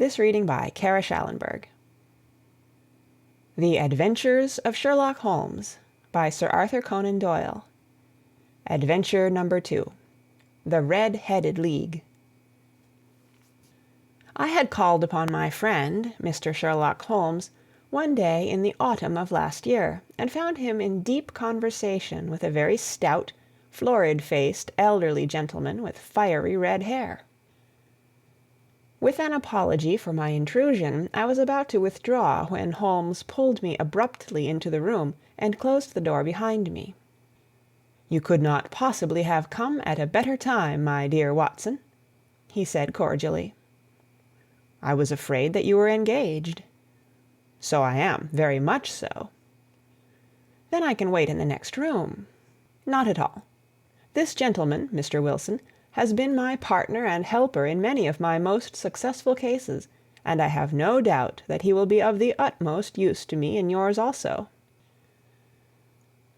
This reading by Kara Schallenberg. The Adventures of Sherlock Holmes by Sir Arthur Conan Doyle. Adventure number 2. The Red-Headed League. I had called upon my friend, Mr. Sherlock Holmes, one day in the autumn of last year, and found him in deep conversation with a very stout, florid-faced, elderly gentleman with fiery red hair. With an apology for my intrusion, I was about to withdraw when Holmes pulled me abruptly into the room and closed the door behind me. "You could not possibly have come at a better time, my dear Watson," he said cordially. "I was afraid that you were engaged." "So I am, very much so." "Then I can wait in the next room." "Not at all. This gentleman, Mr. Wilson, has been my partner and helper in many of my most successful cases, and I have no doubt that he will be of the utmost use to me in yours also."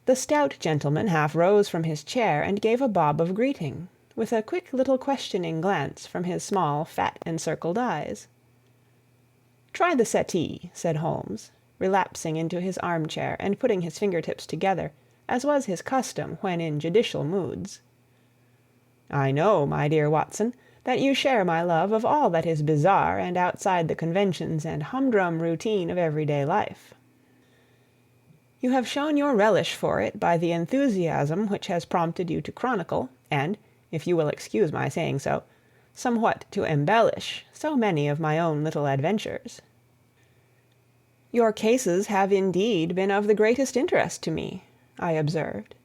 The stout gentleman half rose from his chair and gave a bob of greeting, with a quick little questioning glance from his small, fat, encircled eyes. "Try the settee," said Holmes, relapsing into his armchair and putting his fingertips together, as was his custom when in judicial moods. "I know, my dear Watson, that you share my love of all that is bizarre and outside the conventions and humdrum routine of everyday life. You have shown your relish for it by the enthusiasm which has prompted you to chronicle, and, if you will excuse my saying so, somewhat to embellish so many of my own little adventures. Your cases have indeed been of the greatest interest to me," I observed.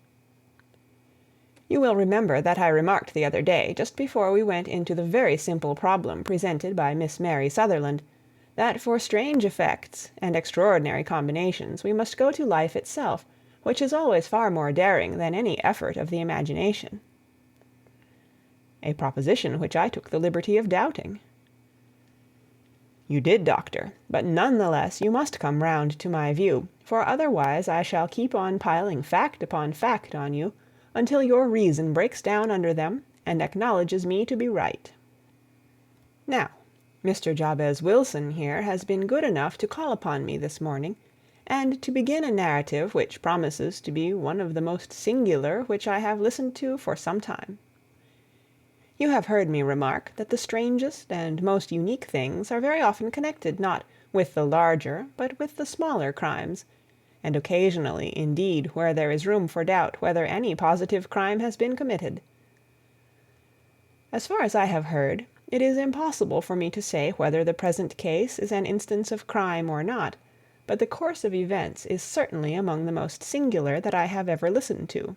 You will remember that I remarked the other day, just before we went into the very simple problem presented by Miss Mary Sutherland, that for strange effects and extraordinary combinations we must go to life itself, which is always far more daring than any effort of the imagination. A proposition which I took the liberty of doubting. You did, Doctor, but none the less you must come round to my view, for otherwise I shall keep on piling fact upon fact on you, until your reason breaks down under them and acknowledges me to be right. Now, Mr. Jabez Wilson here has been good enough to call upon me this morning, and to begin a narrative which promises to be one of the most singular which I have listened to for some time. You have heard me remark that the strangest and most unique things are very often connected not with the larger but with the smaller crimes, and occasionally, indeed, where there is room for doubt whether any positive crime has been committed. As far as I have heard, it is impossible for me to say whether the present case is an instance of crime or not, but the course of events is certainly among the most singular that I have ever listened to.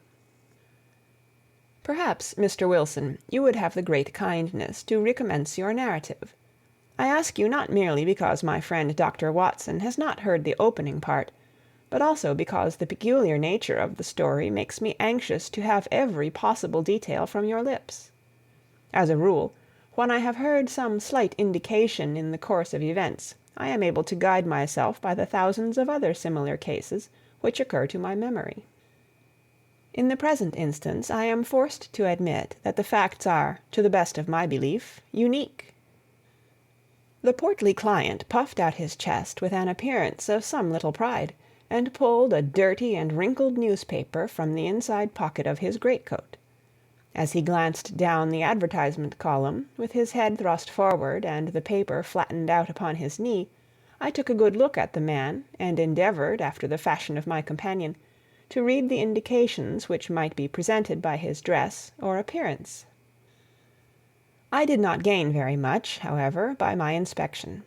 Perhaps, Mr. Wilson, you would have the great kindness to recommence your narrative. I ask you not merely because my friend Dr. Watson has not heard the opening part, but also because the peculiar nature of the story makes me anxious to have every possible detail from your lips. As a rule, when I have heard some slight indication in the course of events, I am able to guide myself by the thousands of other similar cases which occur to my memory. In the present instance, I am forced to admit that the facts are, to the best of my belief, unique. The portly client puffed out his chest with an appearance of some little pride, and pulled a dirty and wrinkled newspaper from the inside pocket of his greatcoat. As he glanced down the advertisement column, with his head thrust forward and the paper flattened out upon his knee, I took a good look at the man, and endeavored, after the fashion of my companion, to read the indications which might be presented by his dress or appearance. I did not gain very much, however, by my inspection.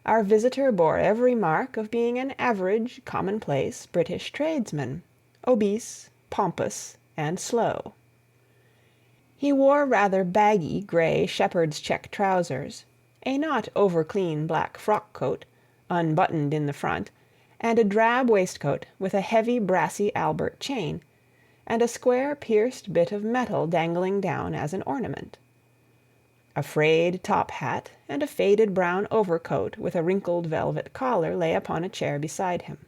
Our visitor bore every mark of being an average, commonplace British tradesman, obese, pompous, and slow. He wore rather baggy grey shepherd's check trousers, a not over-clean black frock-coat, unbuttoned in the front, and a drab waistcoat with a heavy brassy Albert chain, and a square pierced bit of metal dangling down as an ornament. A frayed top hat and a faded brown overcoat with a wrinkled velvet collar lay upon a chair beside him.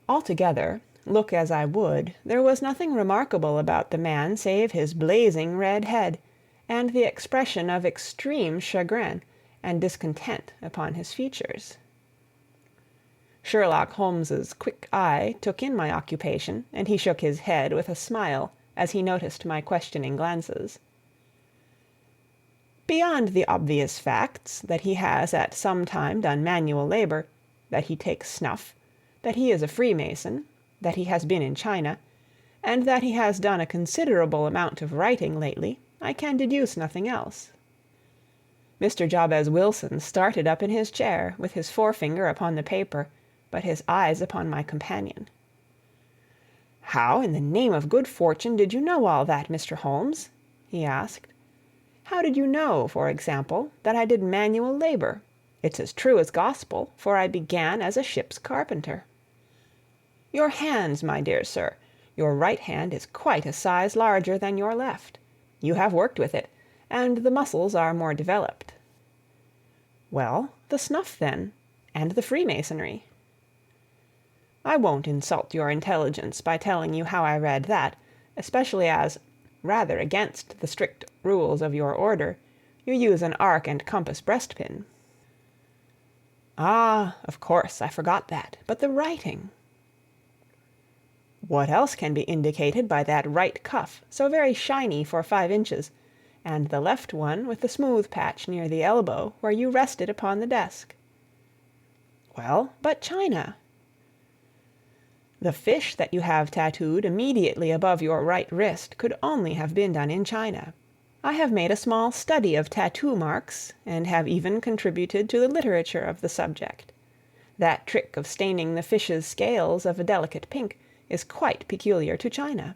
Altogether, look as I would, there was nothing remarkable about the man save his blazing red head, and the expression of extreme chagrin, and discontent upon his features. Sherlock Holmes's quick eye took in my occupation, and he shook his head with a smile as he noticed my questioning glances. Beyond the obvious facts that he has at some time done manual labor, that he takes snuff, that he is a Freemason, that he has been in China, and that he has done a considerable amount of writing lately, I can deduce nothing else. Mr. Jabez Wilson started up in his chair, with his forefinger upon the paper, but his eyes upon my companion. "How, in the name of good fortune, did you know all that, Mr. Holmes?" he asked. "How did you know, for example, that I did manual labor? It's as true as gospel, for I began as a ship's carpenter." "Your hands, my dear sir. Your right hand is quite a size larger than your left. You have worked with it, and the muscles are more developed." "Well, the snuff, then, and the Freemasonry." "I won't insult your intelligence by telling you how I read that, especially as, rather against the strict rules of your order, you use an arc and compass breastpin." "Ah, of course, I forgot that. But the writing?" "What else can be indicated by that right cuff, so very shiny for 5 inches, and the left one with the smooth patch near the elbow where you rested upon the desk?" "Well, but China?" "The fish that you have tattooed immediately above your right wrist could only have been done in China. I have made a small study of tattoo marks, and have even contributed to the literature of the subject. That trick of staining the fish's scales of a delicate pink is quite peculiar to China.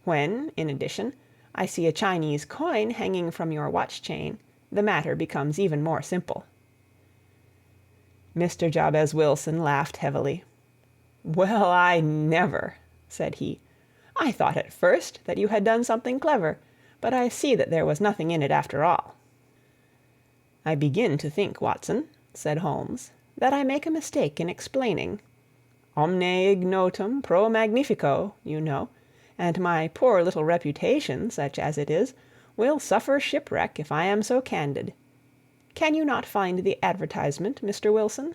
When, in addition, I see a Chinese coin hanging from your watch-chain, the matter becomes even more simple." Mr. Jabez Wilson laughed heavily. "Well, I never," said he. "I thought at first that you had done something clever, but I see that there was nothing in it after all." "I begin to think, Watson," said Holmes, "that I make a mistake in explaining. Omne ignotum pro magnifico, you know, and my poor little reputation, such as it is, will suffer shipwreck if I am so candid. Can you not find the advertisement, Mr. Wilson?"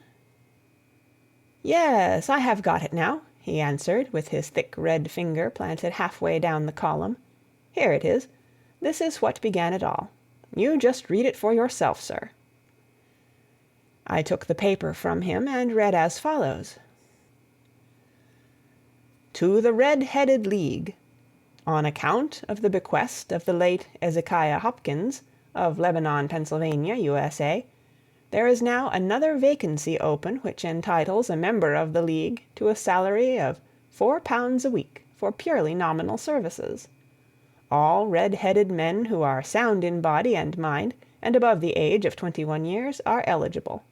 "Yes, I have got it now," he answered, with his thick red finger planted halfway down the column. "Here it is. This is what began it all. You just read it for yourself, sir." I took the paper from him and read as follows: "To the Red-Headed League. On account of the bequest of the late Ezekiah Hopkins, of Lebanon, Pennsylvania, USA, there is now another vacancy open which entitles a member of the League to a salary of £4 a week for purely nominal services. All red-headed men who are sound in body and mind and above the age of 21 years are eligible.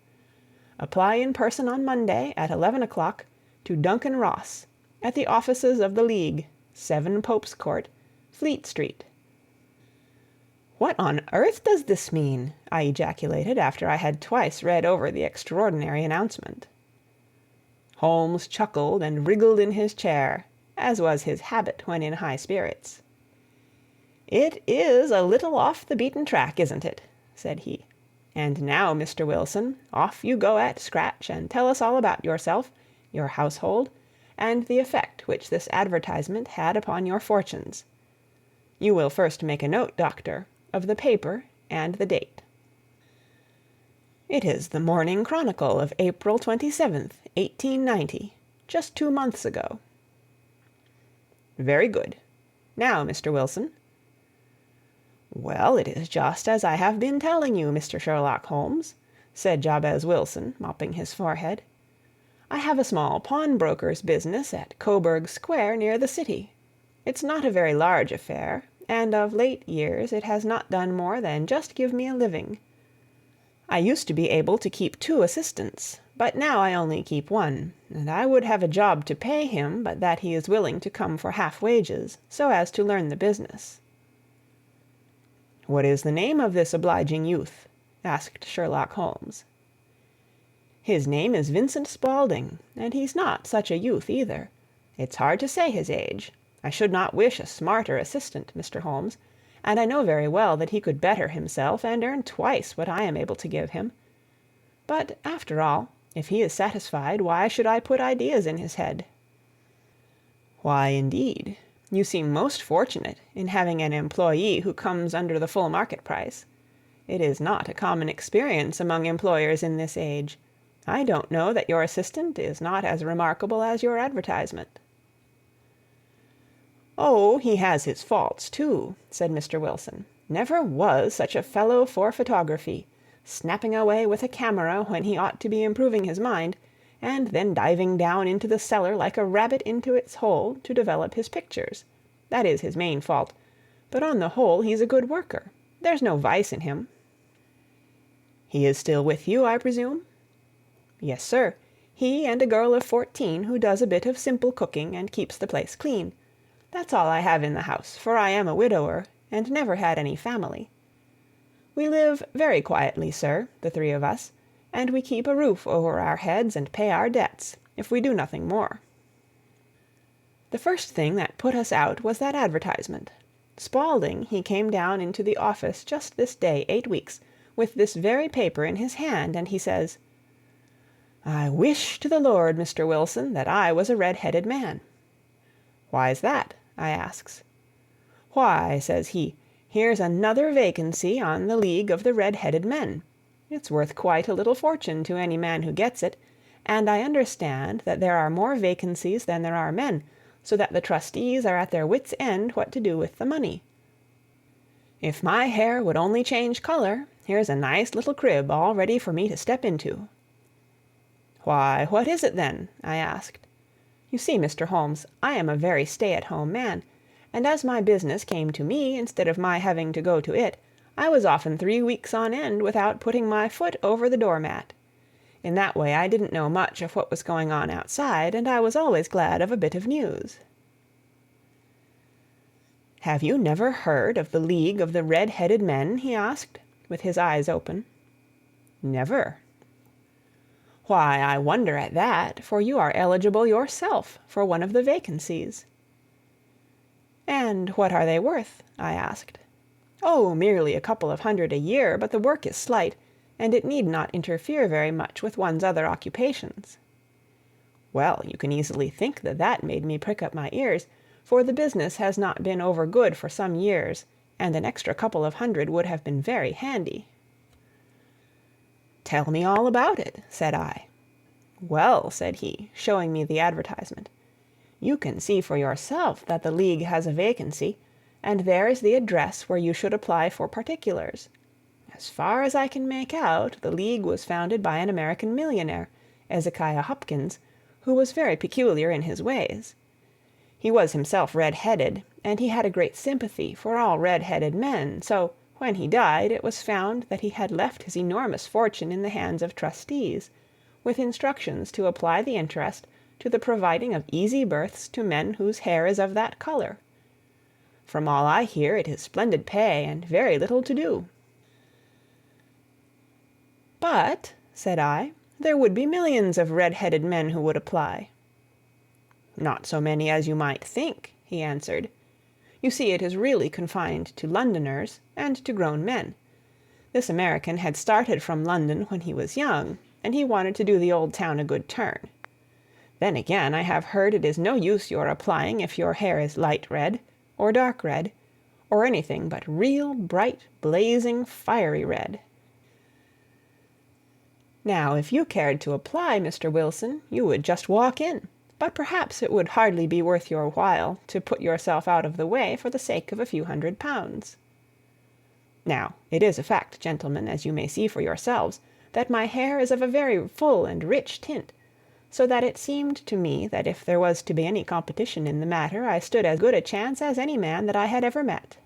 Apply in person on Monday at 11 o'clock to Duncan Ross, at the offices of the League, 7 Pope's Court, Fleet Street." "What on earth does this mean?" I ejaculated after I had twice read over the extraordinary announcement. Holmes chuckled and wriggled in his chair, as was his habit when in high spirits. "It is a little off the beaten track, isn't it?" said he. "And now, Mr. Wilson, off you go at scratch and tell us all about yourself, your household, and the effect which this advertisement had upon your fortunes. You will first make a note, Doctor, of the paper and the date." "It is the Morning Chronicle of April 27th, 1890, just 2 months ago." "Very good. Now, Mr. Wilson." "Well, it is just as I have been telling you, Mr. Sherlock Holmes," said Jabez Wilson, mopping his forehead. "I have a small pawnbroker's business at Coburg Square, near the city. It's not a very large affair, and of late years it has not done more than just give me a living. I used to be able to keep 2 assistants, but now I only keep 1, and I would have a job to pay him but that he is willing to come for half wages, so as to learn the business." "What is the name of this obliging youth?" asked Sherlock Holmes. "His name is Vincent Spaulding, and he's not such a youth either. It's hard to say his age. I should not wish a smarter assistant, Mr. Holmes, and I know very well that he could better himself and earn twice what I am able to give him. But, after all, if he is satisfied, why should I put ideas in his head?" "Why, indeed? You seem most fortunate in having an employee who comes under the full market price. It is not a common experience among employers in this age. I don't know that your assistant is not as remarkable as your advertisement." "Oh, he has his faults, too," said Mr. Wilson. "Never was such a fellow for photography, snapping away with a camera when he ought to be improving his mind, and then diving down into the cellar like a rabbit into its hole to develop his pictures. That is his main fault, but on the whole he's a good worker. There's no vice in him." "He is still with you, I presume?" "Yes, sir. He and a girl of 14 who does a bit of simple cooking and keeps the place clean. That's all I have in the house, for I am a widower and never had any family. We live very quietly, sir, the three of us, and we keep a roof over our heads and pay our debts, if we do nothing more." The first thing that put us out was that advertisement. Spaulding, he came down into the office just this day 8 weeks, with this very paper in his hand, and he says, "I wish to the Lord, Mr. Wilson, that I was a red-headed man." "Why's that?" I asks. "Why," says he, "here's another vacancy on the League of the Red-Headed Men. It's worth quite a little fortune to any man who gets it, and I understand that there are more vacancies than there are men, so that the trustees are at their wits' end what to do with the money. If my hair would only change color, here's a nice little crib all ready for me to step into." "Why, what is it then?" I asked. You see, Mr. Holmes, I am a very stay-at-home man, and as my business came to me instead of my having to go to it, I was often 3 weeks on end without putting my foot over the doormat. In that way I didn't know much of what was going on outside, and I was always glad of a bit of news." "Have you never heard of the League of the Red-Headed Men?" he asked, with his eyes open. "Never." "Why, I wonder at that, for you are eligible yourself for one of the vacancies." "And what are they worth?" I asked. "Oh, merely a couple of hundred a year, but the work is slight, and it need not interfere very much with one's other occupations." Well, you can easily think that that made me prick up my ears, for the business has not been over good for some years, and an extra couple of hundred would have been very handy. "Tell me all about it," said I. "Well," said he, showing me the advertisement, "you can see for yourself that the League has a vacancy, and there is the address where you should apply for particulars. As far as I can make out, the League was founded by an American millionaire, Ezekiah Hopkins, who was very peculiar in his ways. He was himself red-headed, and he had a great sympathy for all red-headed men, so when he died it was found that he had left his enormous fortune in the hands of trustees, with instructions to apply the interest to the providing of easy berths to men whose hair is of that color. From all I hear, it is splendid pay and very little to do." "But," said I, "there would be millions of red-headed men who would apply." "Not so many as you might think," he answered. "You see, it is really confined to Londoners and to grown men. This American had started from London when he was young, and he wanted to do the old town a good turn. Then again, I have heard it is no use your applying if your hair is light red, or dark red, or anything but real bright, blazing, fiery red. Now, if you cared to apply, Mr. Wilson, you would just walk in, but perhaps it would hardly be worth your while to put yourself out of the way for the sake of a few £100. Now, it is a fact, gentlemen, as you may see for yourselves, that my hair is of a very full and rich tint, so that it seemed to me that if there was to be any competition in the matter, I stood as good a chance as any man that I had ever met.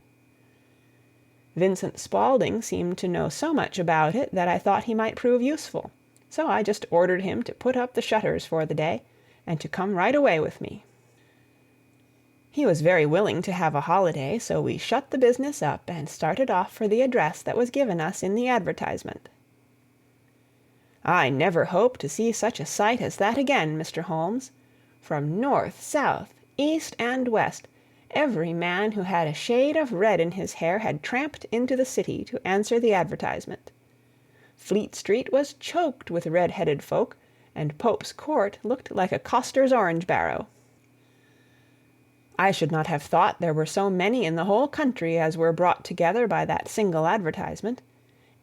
Vincent Spaulding seemed to know so much about it that I thought he might prove useful, so I just ordered him to put up the shutters for the day, and to come right away with me. He was very willing to have a holiday, so we shut the business up and started off for the address that was given us in the advertisement. I never hope to see such a sight as that again, Mr. Holmes. From north, south, east, and west, Every man who had a shade of red in his hair had tramped into the city to answer the advertisement. Fleet Street was choked with red-headed folk, and Pope's Court looked like a coster's orange barrow. I should not have thought there were so many in the whole country as were brought together by that single advertisement.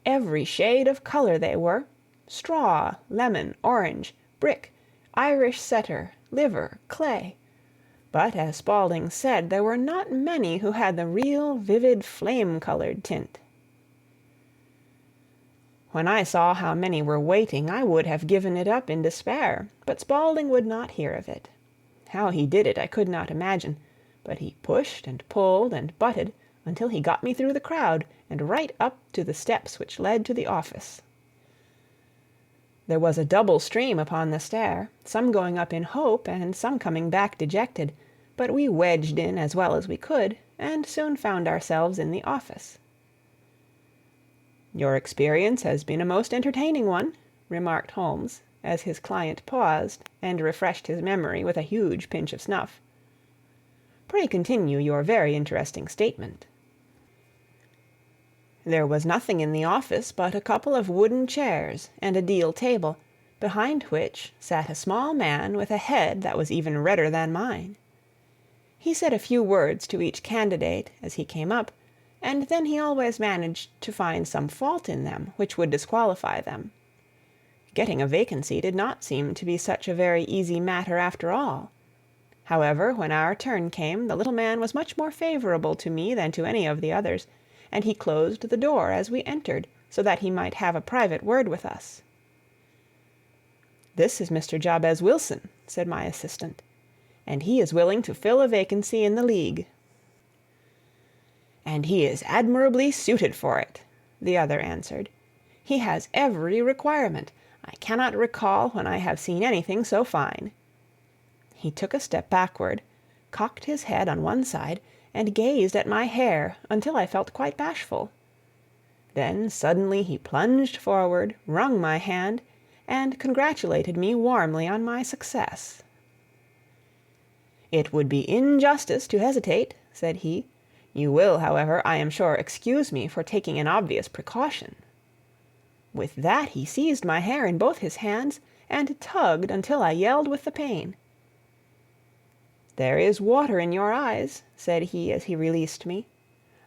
Every shade of colour they were: straw, lemon, orange, brick, Irish setter, liver, clay. But, as Spaulding said, there were not many who had the real vivid flame-coloured tint. When I saw how many were waiting, I would have given it up in despair, but Spaulding would not hear of it. How he did it I could not imagine, but he pushed and pulled and butted until he got me through the crowd and right up to the steps which led to the office. There was a double stream upon the stair, some going up in hope and some coming back dejected, but we wedged in as well as we could, and soon found ourselves in the office. "Your experience has been a most entertaining one," remarked Holmes, as his client paused and refreshed his memory with a huge pinch of snuff. "Pray continue your very interesting statement." There was nothing in the office but a couple of wooden chairs and a deal table, behind which sat a small man with a head that was even redder than mine. He said a few words to each candidate as he came up, and then he always managed to find some fault in them which would disqualify them. Getting a vacancy did not seem to be such a very easy matter after all. However, when our turn came, the little man was much more favourable to me than to any of the others, and he closed the door as we entered, so that he might have a private word with us. "This is Mr. Jabez Wilson," said my assistant, "and he is willing to fill a vacancy in the League." "And he is admirably suited for it," the other answered. "He has every requirement. I cannot recall when I have seen anything so fine." He took a step backward, cocked his head on one side, and gazed at my hair until I felt quite bashful. Then suddenly he plunged forward, wrung my hand, and congratulated me warmly on my success. "It would be injustice to hesitate," said he. "You will, however, I am sure, excuse me for taking an obvious precaution." With that he seized my hair in both his hands and tugged until I yelled with the pain. "There is water in your eyes," said he as he released me.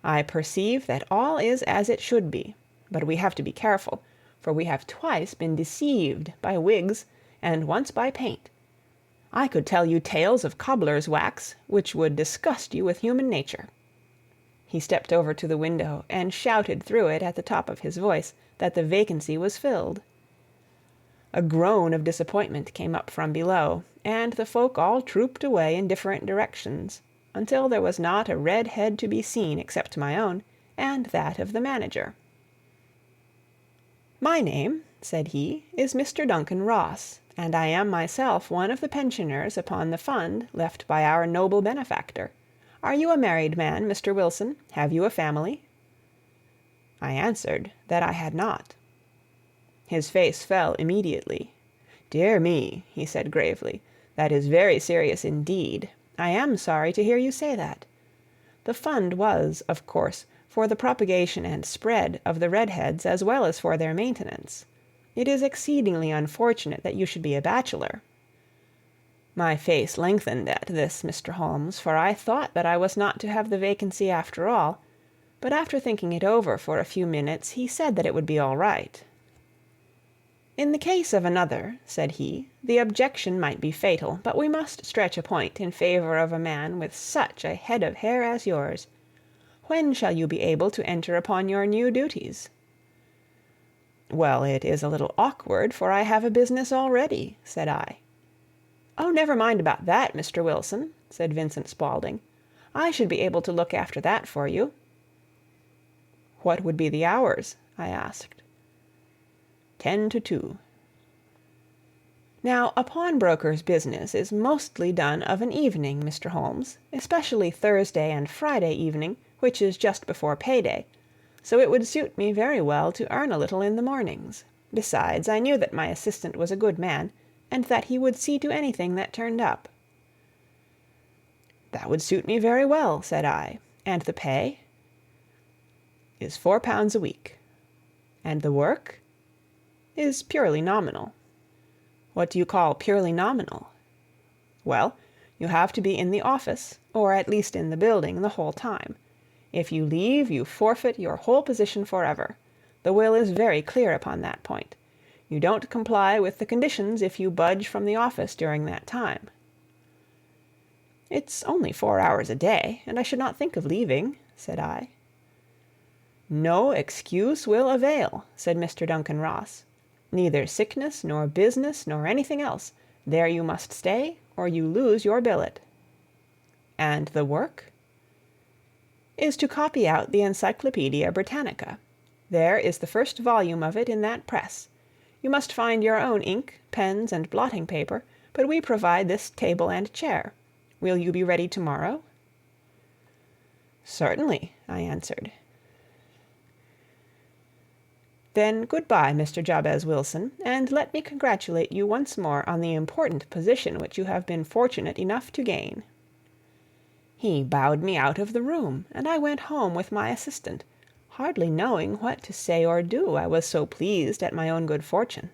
"I perceive that all is as it should be, but we have to be careful, for we have twice been deceived by wigs and once by paint. I could tell you tales of cobbler's wax which would disgust you with human nature." He stepped over to the window and shouted through it at the top of his voice that the vacancy was filled. A groan of disappointment came up from below, and the folk all trooped away in different directions, until there was not a red head to be seen except my own, and that of the manager. "My name," said he, "is Mr. Duncan Ross, and I am myself one of the pensioners upon the fund left by our noble benefactor. Are you a married man, Mr. Wilson? Have you a family?" I answered that I had not. His face fell immediately. "Dear me," he said gravely, "that is very serious indeed. I am sorry to hear you say that. The fund was, of course, for the propagation and spread of the redheads as well as for their maintenance. It is exceedingly unfortunate that you should be a bachelor." My face lengthened at this, Mr. Holmes, for I thought that I was not to have the vacancy after all, but after thinking it over for a few minutes, he said that it would be all right. "In the case of another," said he, "the objection might be fatal, but we must stretch a point in favor of a man with such a head of hair as yours. When shall you be able to enter upon your new duties?" "Well, it is a little awkward, for I have a business already," said I. "Oh, never mind about that, Mr. Wilson," said Vincent Spaulding. "I should be able to look after that for you." "What would be the hours?" I asked. 10 to 2. Now, a pawnbroker's business is mostly done of an evening, Mr. Holmes, especially Thursday and Friday evening, which is just before payday, so it would suit me very well to earn a little in the mornings. Besides, I knew that my assistant was a good man, and that he would see to anything that turned up. "That would suit me very well," said I. "And the pay?" "Is £4 a week." "And the work?" "Is purely nominal." "What do you call purely nominal?" "Well, you have to be in the office, or at least in the building, the whole time. If you leave, you forfeit your whole position forever. The will is very clear upon that point. You don't comply with the conditions if you budge from the office during that time." "It's only 4 hours a day, and I should not think of leaving," said I. "No excuse will avail," said Mr. Duncan Ross. "Neither sickness, nor business, nor anything else. There you must stay, or you lose your billet." "And the work?" "Is to copy out the Encyclopedia Britannica. There is the first volume of it in that press. You must find your own ink, pens, and blotting paper, but we provide this table and chair. Will you be ready tomorrow?" "Certainly," I answered. "Then good-bye, Mr. Jabez Wilson, and let me congratulate you once more on the important position which you have been fortunate enough to gain." He bowed me out of the room, and I went home with my assistant, hardly knowing what to say or do, I was so pleased at my own good fortune.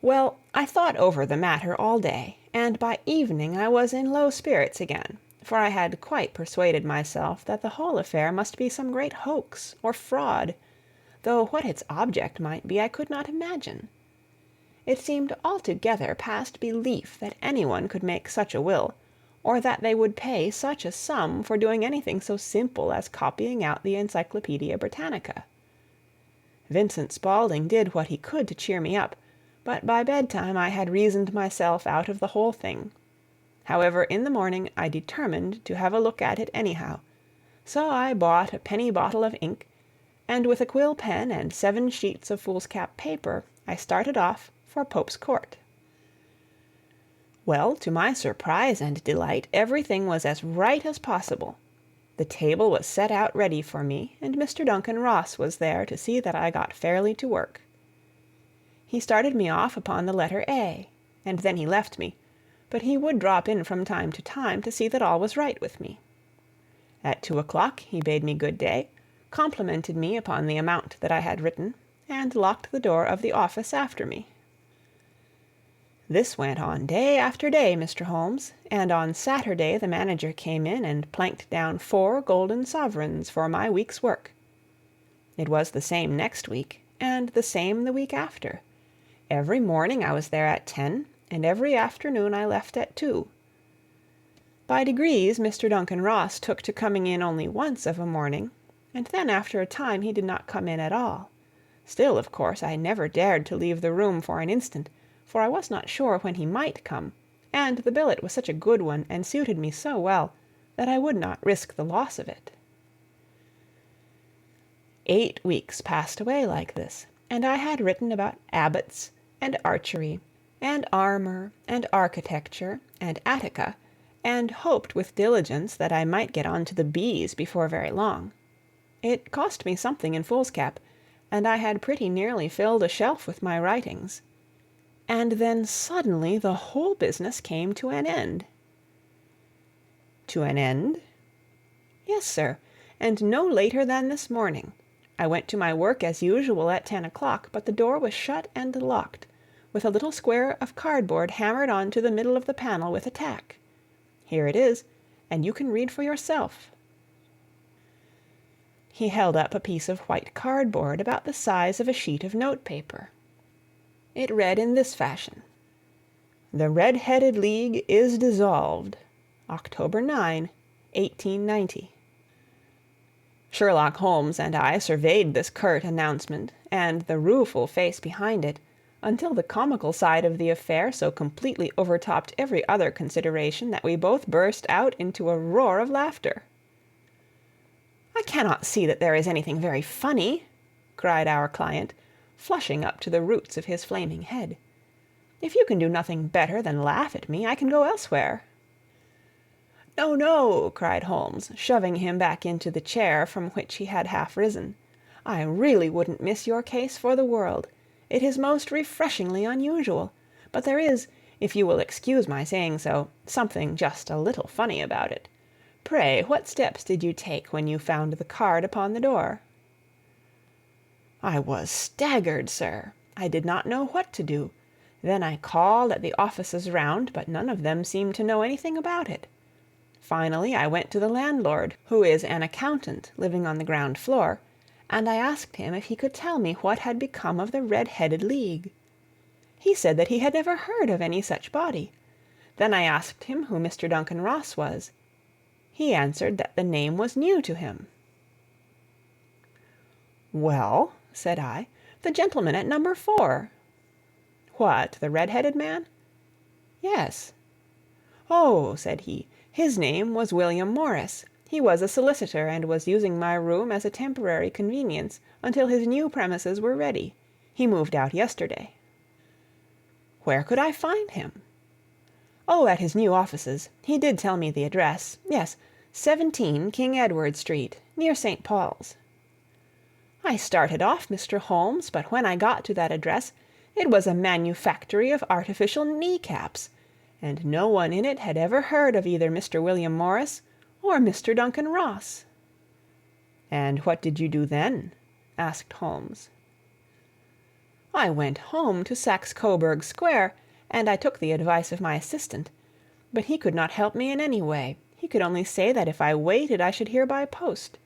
Well, I thought over the matter all day, and by evening I was in low spirits again, for I had quite persuaded myself that the whole affair must be some great hoax or fraud, though what its object might be I could not imagine. It seemed altogether past belief that anyone could make such a will, or that they would pay such a sum for doing anything so simple as copying out the Encyclopedia Britannica. Vincent Spaulding did what he could to cheer me up, but by bedtime I had reasoned myself out of the whole thing. However, in the morning I determined to have a look at it anyhow, so I bought a penny bottle of ink, and with a quill pen and 7 sheets of foolscap paper I started off for Pope's Court. Well, to my surprise and delight, everything was as right as possible. The table was set out ready for me, and Mr. Duncan Ross was there to see that I got fairly to work. He started me off upon the letter A, and then he left me, but he would drop in from time to see that all was right with me. At 2 o'clock he bade me good day, complimented me upon the amount that I had written, and locked the door of the office after me. This went on day after day, Mr. Holmes, and on Saturday the manager came in and planked down 4 golden sovereigns for my week's work. It was the same next week, and the same the week after. Every morning I was there at 10, and every afternoon I left at 2. By degrees Mr. Duncan Ross took to coming in only once of a morning, and then after a time he did not come in at all. Still, of course, I never dared to leave the room for an instant, for I was not sure when he might come, and the billet was such a good one and suited me so well that I would not risk the loss of it. 8 weeks passed away like this, and I had written about abbots, and archery, and armor, and architecture, and Attica, and hoped with diligence that I might get on to the B's before very long. It cost me something in foolscap, and I had pretty nearly filled a shelf with my writings. And then suddenly the whole business came to an end. To an end? Yes, sir, and no later than this morning. I went to my work as usual at 10 o'clock, but the door was shut and locked, with a little square of cardboard hammered on to the middle of the panel with a tack. Here it is, and you can read for yourself. He held up a piece of white cardboard about the size of a sheet of notepaper. It read in this fashion: "The Red-Headed League is dissolved. October 9, 1890. Sherlock Holmes and I surveyed this curt announcement, and the rueful face behind it, until the comical side of the affair so completely overtopped every other consideration that we both burst out into a roar of laughter. "I cannot see that there is anything very funny," cried our client, flushing up to the roots of his flaming head. "If you can do nothing better than laugh at me, I can go elsewhere." "No, no," cried Holmes, shoving him back into the chair from which he had half risen. "I really wouldn't miss your case for the world. It is most refreshingly unusual. But there is, if you will excuse my saying so, something just a little funny about it. Pray, what steps did you take when you found the card upon the door?" "I was staggered, sir. I did not know what to do. Then I called at the offices round, but none of them seemed to know anything about it. Finally, I went to the landlord, who is an accountant living on the ground floor, and I asked him if he could tell me what had become of the Red-Headed League. He said that he had never heard of any such body. Then I asked him who Mr. Duncan Ross was. He answered that the name was new to him." "Well," said I, "the gentleman at number 4. "What, the red-headed man?" "Yes." "Oh," said he, "his name was William Morris. He was a solicitor, and was using my room as a temporary convenience until his new premises were ready. He moved out yesterday." "Where could I find him?" "Oh, at his new offices. He did tell me the address. Yes, 17 King Edward Street, near St. Paul's." "I started off, Mr. Holmes, but when I got to that address, it was a manufactory of artificial knee-caps, and no one in it had ever heard of either Mr. William Morris or Mr. Duncan Ross." "And what did you do then?" asked Holmes. "I went home to Saxe-Coburg Square, and I took the advice of my assistant. But he could not help me in any way. He could only say that if I waited I should hear by post.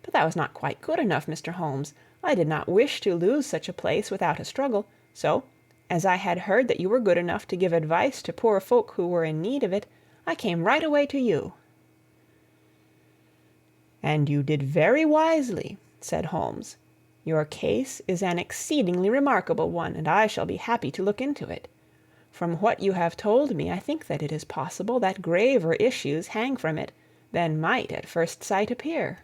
But that was not quite good enough, Mr. Holmes. I did not wish to lose such a place without a struggle, so, as I had heard that you were good enough to give advice to poor folk who were in need of it, I came right away to you." "And you did very wisely," said Holmes. "Your case is an exceedingly remarkable one, and I shall be happy to look into it. From what you have told me, I think that it is possible that graver issues hang from it than might at first sight appear."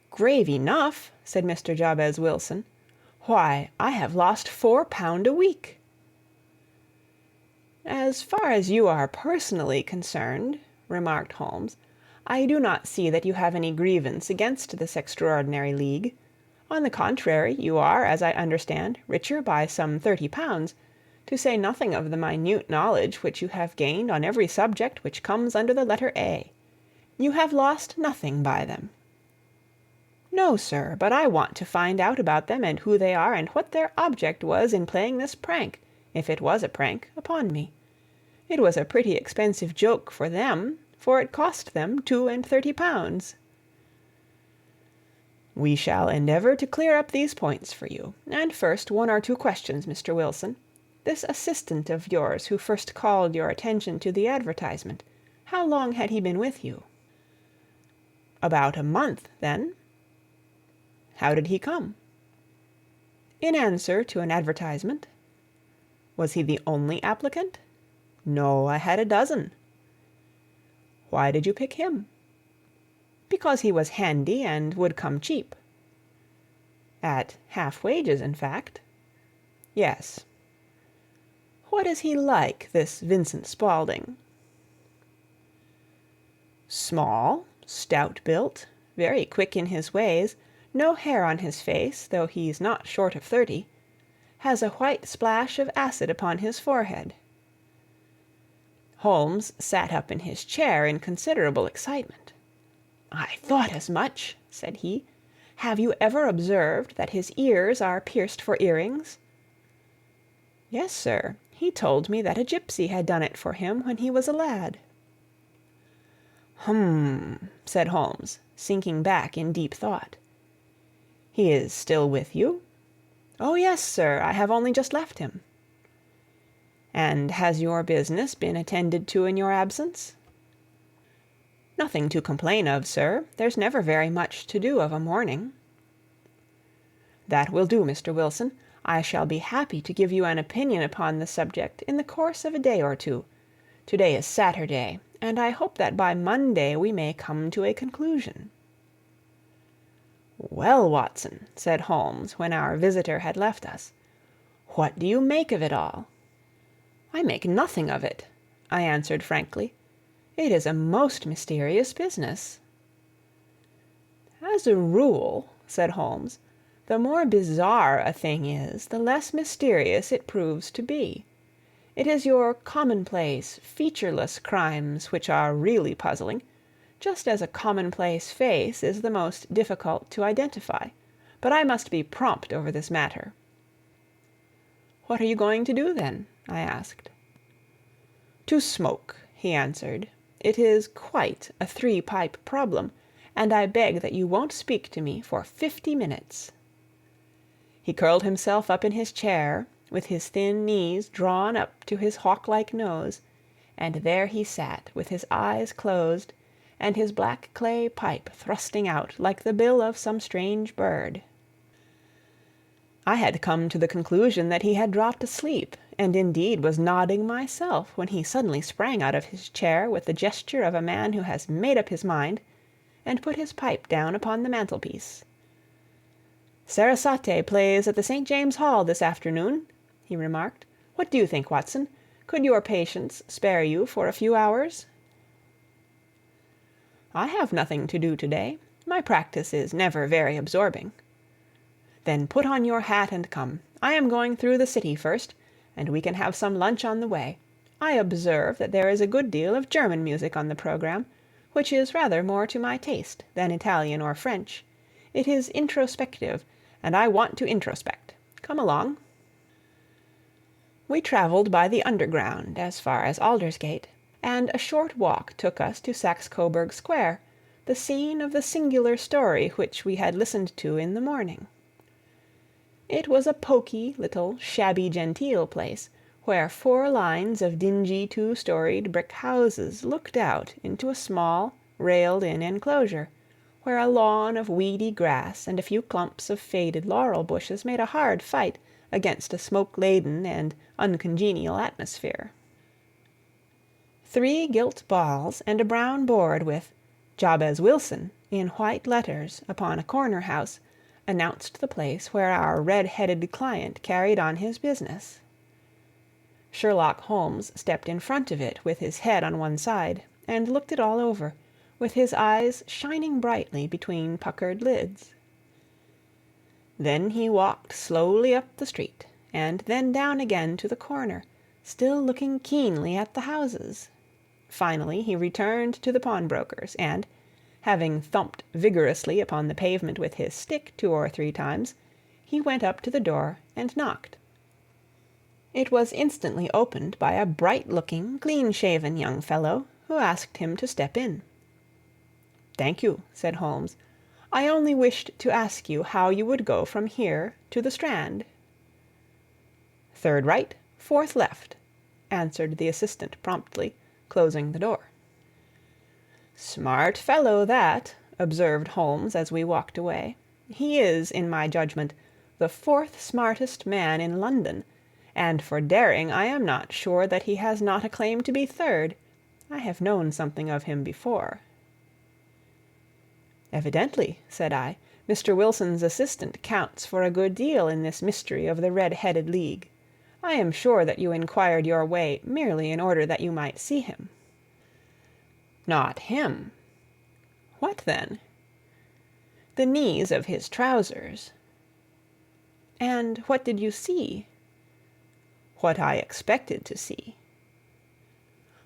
"Grave enough," said Mr. Jabez Wilson. "Why, I have lost £4 a week." "As far as you are personally concerned," remarked Holmes, "I do not see that you have any grievance against this extraordinary league. On the contrary, you are, as I understand, richer by some £30, to say nothing of the minute knowledge which you have gained on every subject which comes under the letter A. You have lost nothing by them." "No, sir, but I want to find out about them, and who they are, and what their object was in playing this prank, if it was a prank, upon me. It was a pretty expensive joke for them, for it cost them £32. "We shall endeavor to clear up these points for you. And first, one or two questions, Mr. Wilson. This assistant of yours who first called your attention to the advertisement, how long had he been with you?" "About a month, then." "How did he come?" "In answer to an advertisement." "Was he the only applicant?" "No, I had a dozen." "Why did you pick him?" "Because he was handy and would come cheap." "At half wages, in fact?" "Yes." "What is he like, this Vincent Spaulding?" "Small, stout-built, very quick in his ways, no hair on his face, though he's not short of 30. Has a white splash of acid upon his forehead." Holmes sat up in his chair in considerable excitement. "I thought as much," said he. "Have you ever observed that his ears are pierced for earrings?" "Yes, sir. He told me that a gypsy had done it for him when he was a lad." "Hum," said Holmes, sinking back in deep thought. "He is still with you?" "Oh, yes, sir. I have only just left him." "And has your business been attended to in your absence?" "Nothing to complain of, sir. There's never very much to do of a morning." "That will do, Mr. Wilson. I shall be happy to give you an opinion upon the subject in the course of a day or two. To-day is Saturday, and I hope that by Monday we may come to a conclusion." "Well, Watson," said Holmes, when our visitor had left us, "what do you make of it all?" "I make nothing of it," I answered frankly. "It is a most mysterious business." "As a rule," said Holmes, "the more bizarre a thing is, the less mysterious it proves to be. It is your commonplace, featureless crimes which are really puzzling, just as a commonplace face is the most difficult to identify. But I must be prompt over this matter." "What are you going to do, then?" I asked. "To smoke," he answered. "It is quite a three-pipe problem, and I beg that you won't speak to me for 50 minutes." He curled himself up in his chair, with his thin knees drawn up to his hawk-like nose, and there he sat with his eyes closed and his black clay pipe thrusting out like the bill of some strange bird. I had come to the conclusion that he had dropped asleep, and indeed was nodding myself, when he suddenly sprang out of his chair with the gesture of a man who has made up his mind, and put his pipe down upon the mantelpiece. "Sarasate plays at the St. James Hall this afternoon," he remarked. "What do you think, Watson? Could your patients spare you for a few hours?" "I have nothing to do to-day. My practice is never very absorbing." "Then put on your hat and come. I am going through the city first, and we can have some lunch on the way. I observe that there is a good deal of German music on the programme, which is rather more to my taste than Italian or French. It is introspective, and I want to introspect. Come along." We travelled by the Underground as far as Aldersgate, and a short walk took us to Saxe-Coburg Square, the scene of the singular story which we had listened to in the morning. It was a poky, little, shabby-genteel place, where 4 lines of dingy 2-storied brick houses looked out into a small, railed-in enclosure, where a lawn of weedy grass and a few clumps of faded laurel bushes made a hard fight against a smoke-laden and uncongenial atmosphere. 3 gilt balls and a brown board with "Jabez Wilson" in white letters upon a corner house announced the place where our red-headed client carried on his business. Sherlock Holmes stepped in front of it with his head on one side, and looked it all over, with his eyes shining brightly between puckered lids. Then he walked slowly up the street, and then down again to the corner, still looking keenly at the houses. Finally he returned to the pawnbroker's, and, having thumped vigorously upon the pavement with his stick 2 or 3 times, he went up to the door and knocked. It was instantly opened by a bright-looking, clean-shaven young fellow, who asked him to step in. "Thank you," said Holmes. "I only wished to ask you how you would go from here to the Strand." "Third right, fourth left," answered the assistant promptly, closing the door. "Smart fellow, that," observed Holmes as we walked away. "He is, in my judgment, the 4th smartest man in London, and for daring I am not sure that he has not a claim to be 3rd. I have known something of him before." "Evidently," said I, "Mr. Wilson's assistant counts for a good deal in this mystery of the Red-Headed League. I am sure that you inquired your way merely in order that you might see him." "Not him." "What then?" "The knees of his trousers." "And what did you see?" "What I expected to see."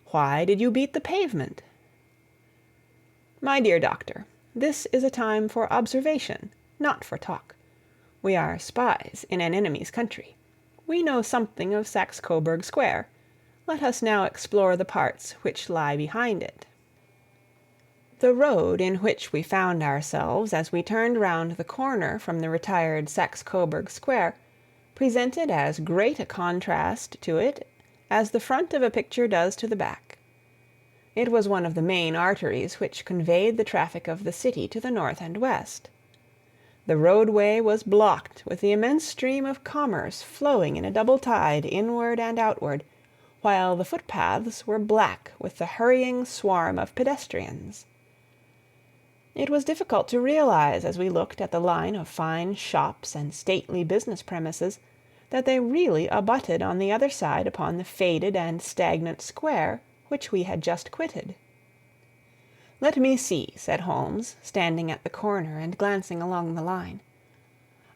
"Why did you beat the pavement?" "My dear doctor, this is a time for observation, not for talk. We are spies in an enemy's country. We know something of Saxe-Coburg Square. Let us now explore the parts which lie behind it." The road in which we found ourselves as we turned round the corner from the retired Saxe-Coburg Square presented as great a contrast to it as the front of a picture does to the back. It was one of the main arteries which conveyed the traffic of the city to the north and west. The roadway was blocked with the immense stream of commerce flowing in a double tide inward and outward, while the footpaths were black with the hurrying swarm of pedestrians. It was difficult to realize, as we looked at the line of fine shops and stately business premises, that they really abutted on the other side upon the faded and stagnant square which we had just quitted. "Let me see," said Holmes, standing at the corner and glancing along the line.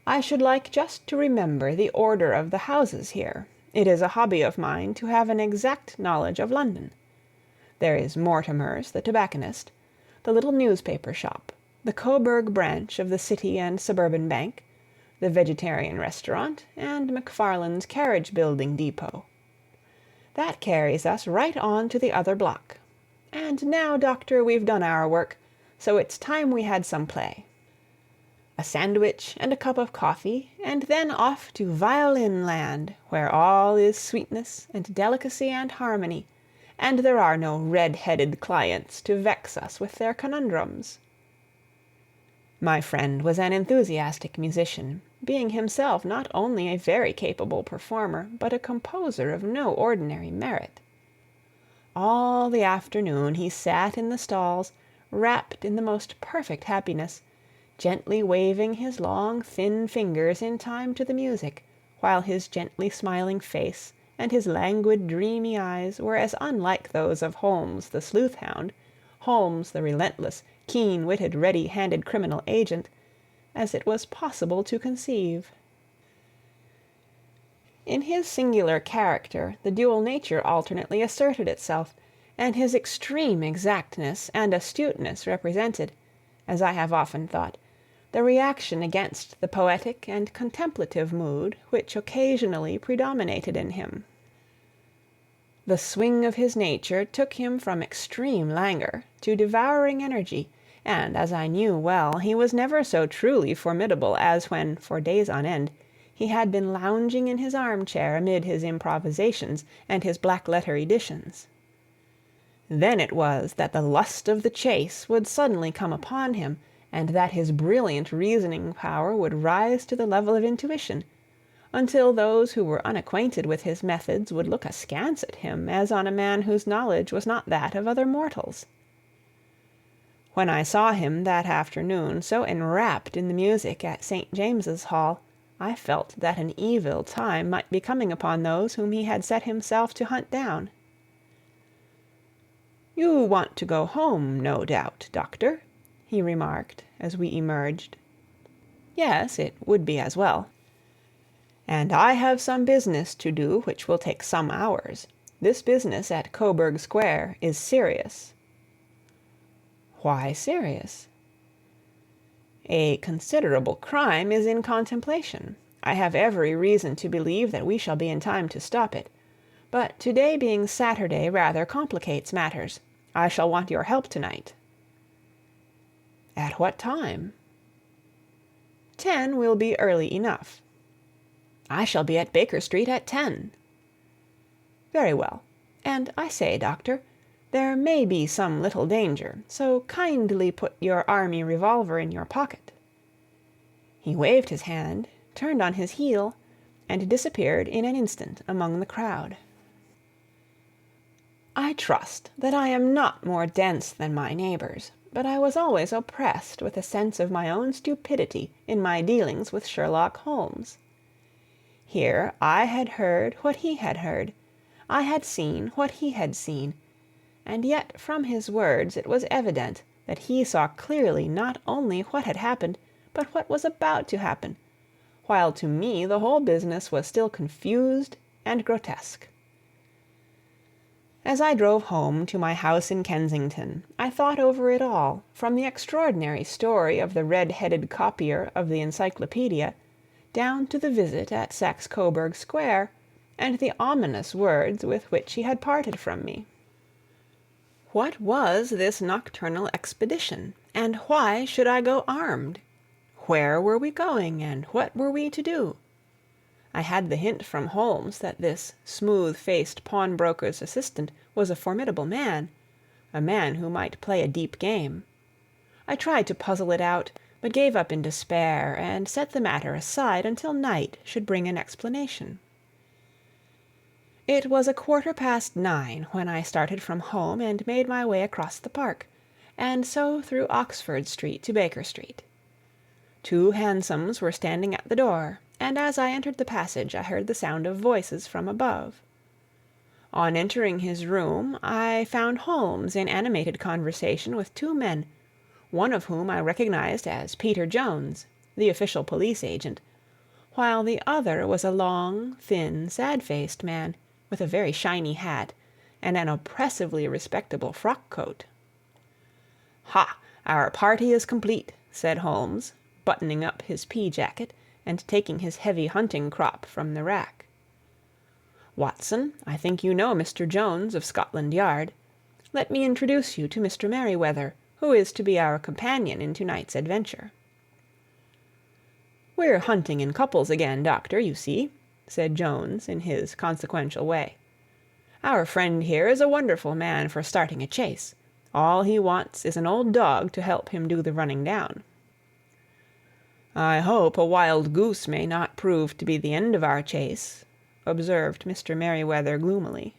"I should like just to remember the order of the houses here, It is a hobby of mine to have an exact knowledge of London. There is Mortimer's, the tobacconist, the little newspaper shop, the Coburg branch of the City and Suburban Bank, the vegetarian restaurant, and McFarland's carriage-building depot. That carries us right on to the other block. And now, Doctor, we've done our work, so it's time we had some play. A sandwich and a cup of coffee, and then off to violin land, where all is sweetness and delicacy and harmony, and there are no red-headed clients to vex us with their conundrums. My friend was an enthusiastic musician, being himself not only a very capable performer, but a composer of no ordinary merit. All the afternoon he sat in the stalls, wrapped in the most perfect happiness, gently waving his long, thin fingers in time to the music, while his gently smiling face and his languid, dreamy eyes were as unlike those of Holmes the sleuth-hound, Holmes the relentless, keen-witted, ready-handed criminal agent, as it was possible to conceive. In his singular character the dual nature alternately asserted itself, and his extreme exactness and astuteness represented, as I have often thought, the reaction against the poetic and contemplative mood which occasionally predominated in him. The swing of his nature took him from extreme languor to devouring energy, and, as I knew well, he was never so truly formidable as when, for days on end, he had been lounging in his armchair amid his improvisations and his black-letter editions. Then it was that the lust of the chase would suddenly come upon him, and that his brilliant reasoning power would rise to the level of intuition, until those who were unacquainted with his methods would look askance at him as on a man whose knowledge was not that of other mortals. When I saw him that afternoon so enwrapped in the music at St. James's Hall, I felt that an evil time might be coming upon those whom he had set himself to hunt down. "You want to go home, no doubt, Doctor," he remarked, as we emerged. "Yes, it would be as well." "And I have some business to do which will take some hours. This business at Coburg Square is serious." "Why serious?" "A considerable crime is in contemplation. I have every reason to believe that we shall be in time to stop it. But to-day being Saturday rather complicates matters. I shall want your help tonight." "At what time?" 10 will be early enough." "I shall be at Baker Street at 10." "Very well. And I say, Doctor, there may be some little danger, so kindly put your army revolver in your pocket." He waved his hand, turned on his heel, and disappeared in an instant among the crowd. I trust that I am not more dense than my neighbors, but I was always oppressed with a sense of my own stupidity in my dealings with Sherlock Holmes. Here I had heard what he had heard, I had seen what he had seen, and yet from his words it was evident that he saw clearly not only what had happened, but what was about to happen, while to me the whole business was still confused and grotesque. As I drove home to my house in Kensington, I thought over it all, from the extraordinary story of the red-headed copier of the Encyclopedia, down to the visit at Saxe-Coburg Square, and the ominous words with which he had parted from me. What was this nocturnal expedition, and why should I go armed? Where were we going, and what were we to do? I had the hint from Holmes that this smooth-faced pawnbroker's assistant was a formidable man, a man who might play a deep game. I tried to puzzle it out, but gave up in despair, and set the matter aside until night should bring an explanation. It was 9:15 when I started from home and made my way across the park, and so through Oxford Street to Baker Street. 2 hansoms were standing at the door, and as I entered the passage I heard the sound of voices from above. On entering his room I found Holmes in animated conversation with 2 men, one of whom I recognized as Peter Jones, the official police agent, while the other was a long, thin, sad-faced man, with a very shiny hat, and an oppressively respectable frock-coat. "Ha! Our party is complete," said Holmes, buttoning up his pea-jacket, and taking his heavy hunting-crop from the rack. "Watson, I think you know Mr. Jones of Scotland Yard. Let me introduce you to Mr. Merryweather, who is to be our companion in to-night's adventure." "We're hunting in couples again, Doctor, you see," said Jones in his consequential way. "Our friend here is a wonderful man for starting a chase. All he wants is an old dog to help him do the running down." "I hope a wild goose may not prove to be the end of our chase," observed Mr. Merryweather gloomily.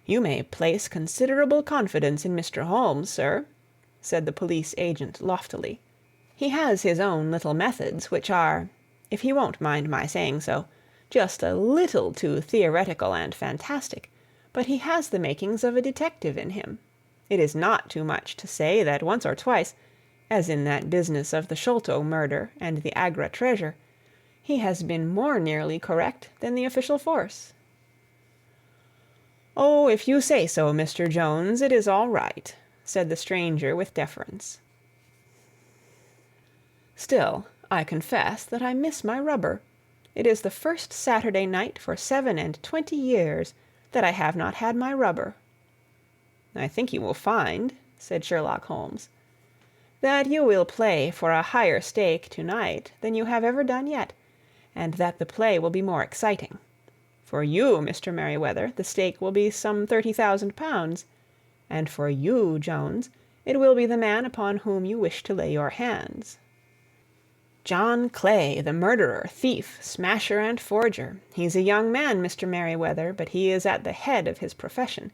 "You may place considerable confidence in Mr. Holmes, sir," said the police agent loftily. "He has his own little methods, which are, if he won't mind my saying so, just a little too theoretical and fantastic, but he has the makings of a detective in him. It is not too much to say that once or twice, as in that business of the Sholto murder and the Agra treasure, he has been more nearly correct than the official force." "Oh, if you say so, Mr. Jones, it is all right," said the stranger with deference. "Still, I confess that I miss my rubber. It is the first Saturday night for 27 years that I have not had my rubber." "I think you will find," said Sherlock Holmes, "that you will play for a higher stake to-night than you have ever done yet, and that the play will be more exciting. For you, Mr. Merryweather, the stake will be some £30,000, and for you, Jones, it will be the man upon whom you wish to lay your hands. John Clay, the murderer, thief, smasher, and forger. He's a young man, Mr. Merryweather, but he is at the head of his profession,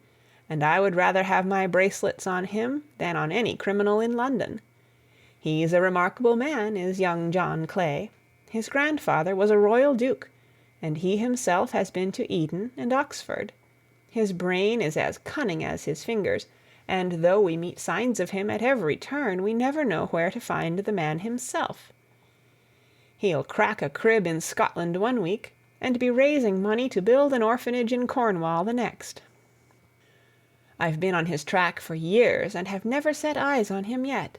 and I would rather have my bracelets on him than on any criminal in London. He's a remarkable man, is young John Clay. His grandfather was a royal duke, and he himself has been to Eton and Oxford. His brain is as cunning as his fingers, and though we meet signs of him at every turn, we never know where to find the man himself. He'll crack a crib in Scotland one week, and be raising money to build an orphanage in Cornwall the next. I've been on his track for years, and have never set eyes on him yet."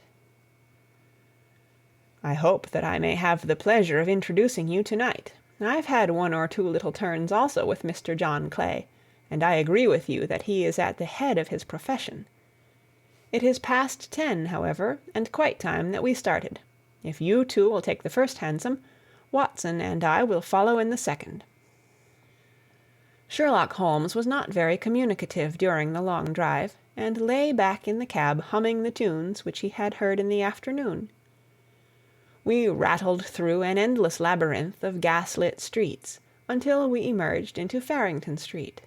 "I hope that I may have the pleasure of introducing you to-night. I've had one or two little turns also with Mr. John Clay, and I agree with you that he is at the head of his profession. It is past 10, however, and quite time that we started. If you two will take the first hansom, Watson and I will follow in the second." Sherlock Holmes was not very communicative during the long drive, and lay back in the cab humming the tunes which he had heard in the afternoon. We rattled through an endless labyrinth of gas-lit streets until we emerged into Farrington Street.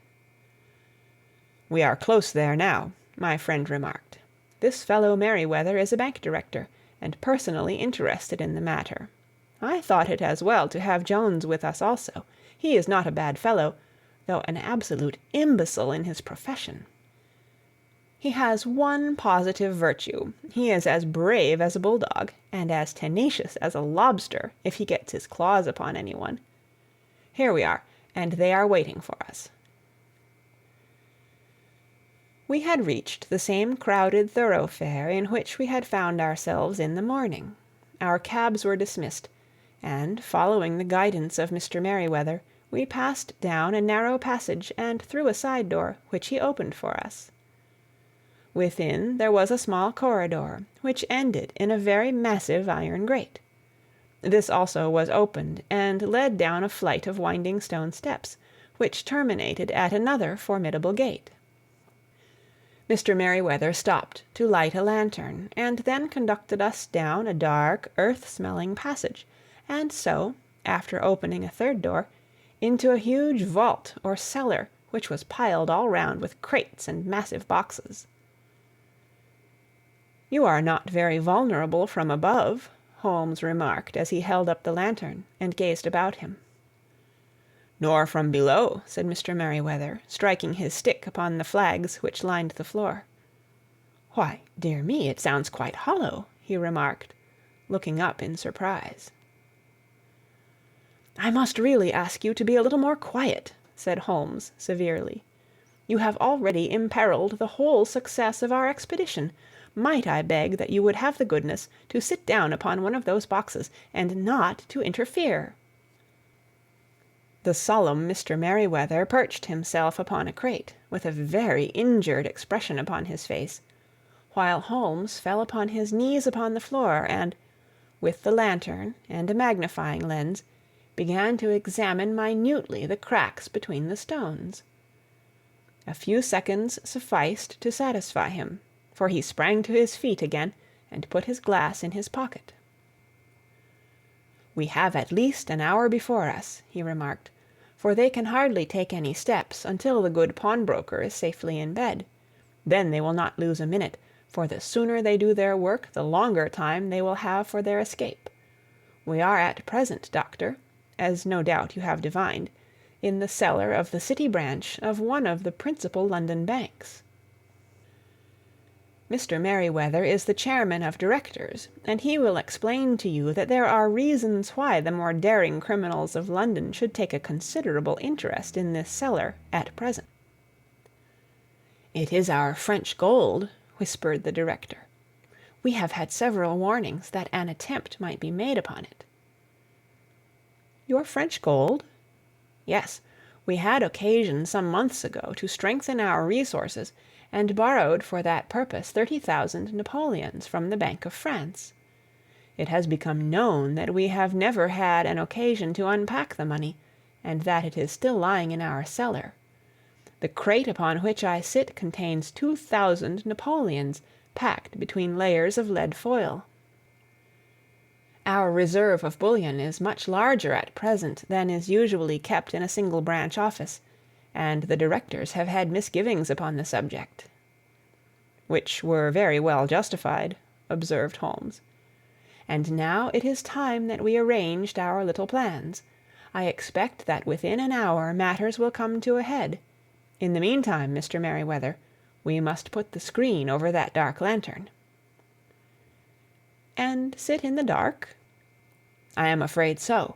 "We are close there now," my friend remarked. "This fellow Merryweather is a bank director, and personally interested in the matter. I thought it as well to have Jones with us also. He is not a bad fellow, though an absolute imbecile in his profession. He has one positive virtue. He is as brave as a bulldog, and as tenacious as a lobster if he gets his claws upon anyone. Here we are, and they are waiting for us." We had reached the same crowded thoroughfare in which we had found ourselves in the morning. Our cabs were dismissed, and, following the guidance of Mr. Merryweather, we passed down a narrow passage and through a side door, which he opened for us. Within there was a small corridor, which ended in a very massive iron grate. This also was opened, and led down a flight of winding stone steps, which terminated at another formidable gate. Mr. Merryweather stopped to light a lantern, and then conducted us down a dark, earth-smelling passage, and so, after opening a third door, into a huge vault or cellar, which was piled all round with crates and massive boxes. "You are not very vulnerable from above," Holmes remarked as he held up the lantern and gazed about him. "Nor from below," said Mr. Merryweather, striking his stick upon the flags which lined the floor. "Why, dear me, it sounds quite hollow," he remarked, looking up in surprise. "I must really ask you to be a little more quiet," said Holmes severely. "You have already imperilled the whole success of our expedition. Might I beg that you would have the goodness to sit down upon one of those boxes, and not to interfere?" The solemn Mr. Merryweather perched himself upon a crate, with a very injured expression upon his face, while Holmes fell upon his knees upon the floor, and, with the lantern and a magnifying lens, began to examine minutely the cracks between the stones. A few seconds sufficed to satisfy him, for he sprang to his feet again and put his glass in his pocket. "We have at least an hour before us," he remarked, "for they can hardly take any steps until the good pawnbroker is safely in bed. Then they will not lose a minute, for the sooner they do their work the longer time they will have for their escape. We are at present, Doctor, as no doubt you have divined, in the cellar of the City branch of one of the principal London banks. Mr. Merryweather is the chairman of directors, and he will explain to you that there are reasons why the more daring criminals of London should take a considerable interest in this cellar at present." "It is our French gold," whispered the director. "We have had several warnings that an attempt might be made upon it." "Your French gold?" "Yes. We had occasion some months ago to strengthen our resources, and borrowed for that purpose 30,000 Napoleons from the Bank of France. It has become known that we have never had an occasion to unpack the money, and that it is still lying in our cellar. The crate upon which I sit contains 2,000 Napoleons packed between layers of lead foil. Our reserve of bullion is much larger at present than is usually kept in a single branch office, and the directors have had misgivings upon the subject." "Which were very well justified," observed Holmes. "And now it is time that we arranged our little plans. I expect that within an hour matters will come to a head. In the meantime, Mr. Merryweather, we must put the screen over that dark lantern." "And sit in the dark?" "I am afraid so.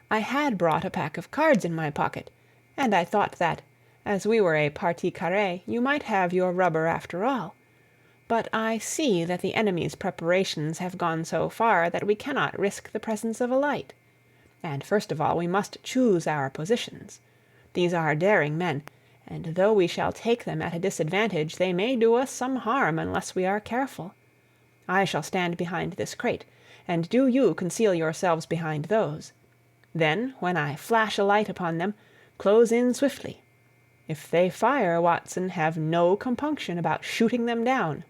I had brought a pack of cards in my pocket, and I thought that, as we were a partie carrée, you might have your rubber after all. But I see that the enemy's preparations have gone so far that we cannot risk the presence of a light. And first of all we must choose our positions. These are daring men, and though we shall take them at a disadvantage, they may do us some harm unless we are careful. I shall stand behind this crate, and do you conceal yourselves behind those. Then, when I flash a light upon them, close in swiftly. If they fire, Watson, have no compunction about shooting them down."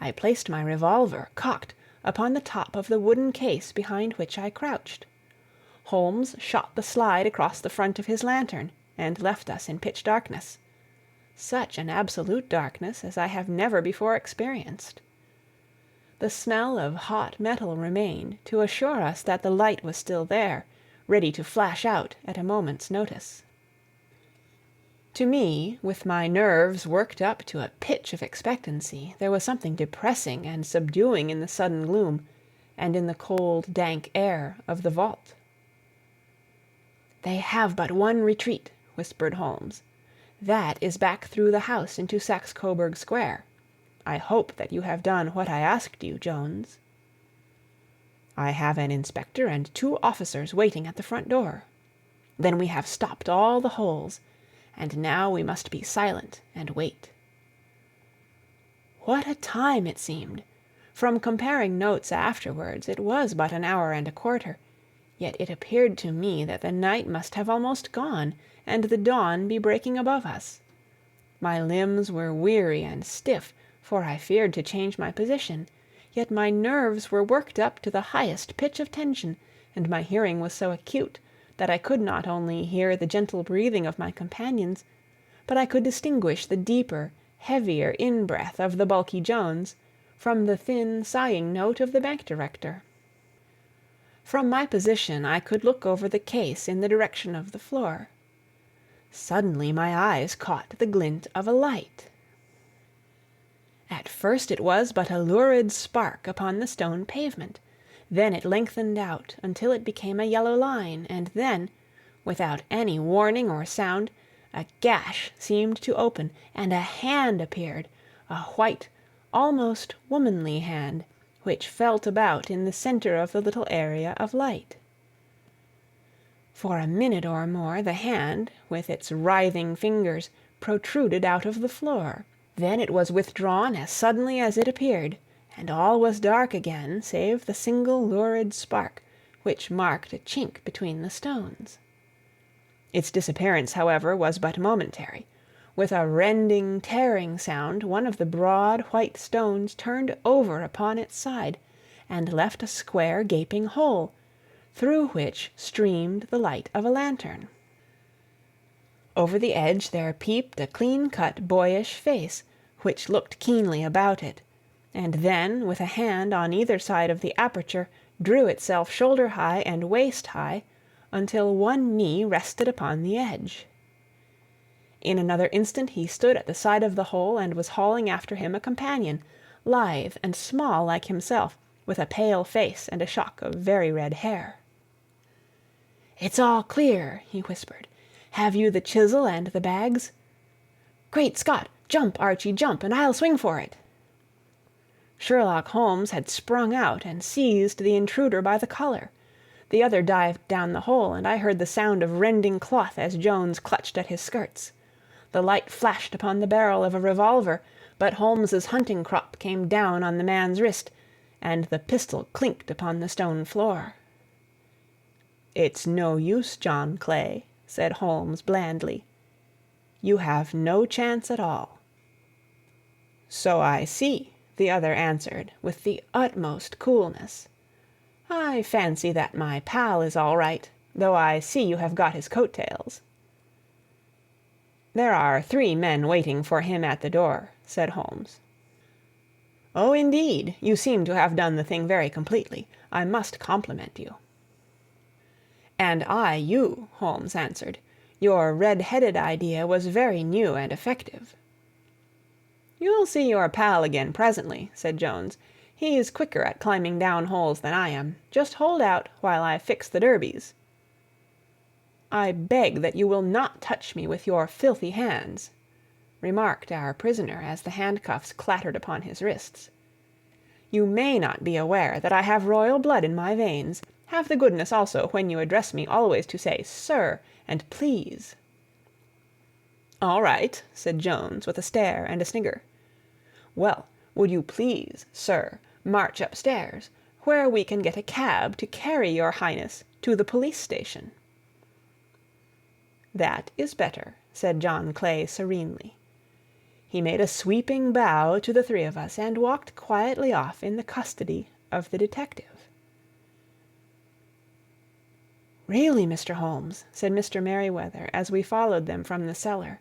I placed my revolver, cocked, upon the top of the wooden case behind which I crouched. Holmes shot the slide across the front of his lantern, and left us in pitch darkness. Such an absolute darkness as I have never before experienced. The smell of hot metal remained to assure us that the light was still there, ready to flash out at a moment's notice. To me, with my nerves worked up to a pitch of expectancy, there was something depressing and subduing in the sudden gloom, and in the cold, dank air of the vault. "They have but one retreat," whispered Holmes. "That is back through the house into Saxe Coburg Square. I hope that you have done what I asked you, Jones." "I have an inspector and 2 officers waiting at the front door." "Then we have stopped all the holes, and now we must be silent and wait." What a time it seemed! From comparing notes afterwards, it was but an hour and a quarter, yet it appeared to me that the night must have almost gone, and the dawn be breaking above us. My limbs were weary and stiff, for I feared to change my position, yet my nerves were worked up to the highest pitch of tension, and my hearing was so acute that I could not only hear the gentle breathing of my companions, but I could distinguish the deeper, heavier in-breath of the bulky Jones from the thin, sighing note of the bank director. From my position I could look over the case in the direction of the floor. Suddenly my eyes caught the glint of a light. At first it was but a lurid spark upon the stone pavement. Then it lengthened out until it became a yellow line, and then, without any warning or sound, a gash seemed to open, and a hand appeared, a white, almost womanly hand, which felt about in the center of the little area of light. For a minute or more the hand, with its writhing fingers, protruded out of the floor. Then it was withdrawn as suddenly as it appeared, and all was dark again save the single lurid spark which marked a chink between the stones. Its disappearance, however, was but momentary. With a rending, tearing sound, one of the broad white stones turned over upon its side, and left a square gaping hole, through which streamed the light of a lantern. Over the edge there peeped a clean-cut, boyish face, which looked keenly about it, and then, with a hand on either side of the aperture, drew itself shoulder-high and waist-high, until one knee rested upon the edge. In another instant he stood at the side of the hole and was hauling after him a companion, lithe and small like himself, with a pale face and a shock of very red hair. "It's all clear," he whispered. "Have you the chisel and the bags?" "Great Scott! Jump, Archie, jump, and I'll swing for it." Sherlock Holmes had sprung out and seized the intruder by the collar. The other dived down the hole, and I heard the sound of rending cloth as Jones clutched at his skirts. The light flashed upon the barrel of a revolver, but Holmes's hunting crop came down on the man's wrist, and the pistol clinked upon the stone floor. "It's no use, John Clay," said Holmes blandly. "You have no chance at all." "So I see," the other answered, with the utmost coolness. "I fancy that my pal is all right, though I see you have got his coat-tails." "There are 3 men waiting for him at the door," said Holmes. "Oh, indeed. You seem to have done the thing very completely. I must compliment you." "And I you," Holmes answered. "Your red-headed idea was very new and effective." "You'll see your pal again presently," said Jones. "He's quicker at climbing down holes than I am. Just hold out while I fix the derbies." "I beg that you will not touch me with your filthy hands," remarked our prisoner as the handcuffs clattered upon his wrists. "You may not be aware that I have royal blood in my veins. Have the goodness also, when you address me, always to say 'sir' and 'please.'" "All right," said Jones, with a stare and a snigger. "Well, would you please, sir, march upstairs, where we can get a cab to carry your highness to the police station?" "That is better," said John Clay serenely. He made a sweeping bow to the 3 of us, and walked quietly off in the custody of the detective. "Really, Mr. Holmes," said Mr. Merryweather, as we followed them from the cellar,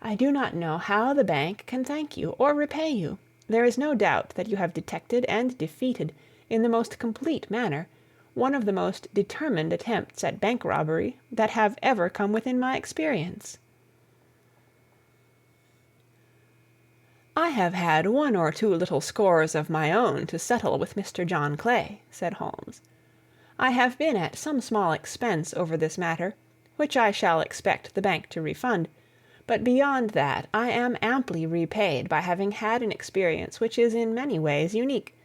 "I do not know how the bank can thank you or repay you. There is no doubt that you have detected and defeated, in the most complete manner, one of the most determined attempts at bank robbery that have ever come within my experience." "I have had 1 or 2 little scores of my own to settle with Mr. John Clay," said Holmes. "I have been at some small expense over this matter, which I shall expect the bank to refund, but beyond that I am amply repaid by having had an experience which is in many ways unique,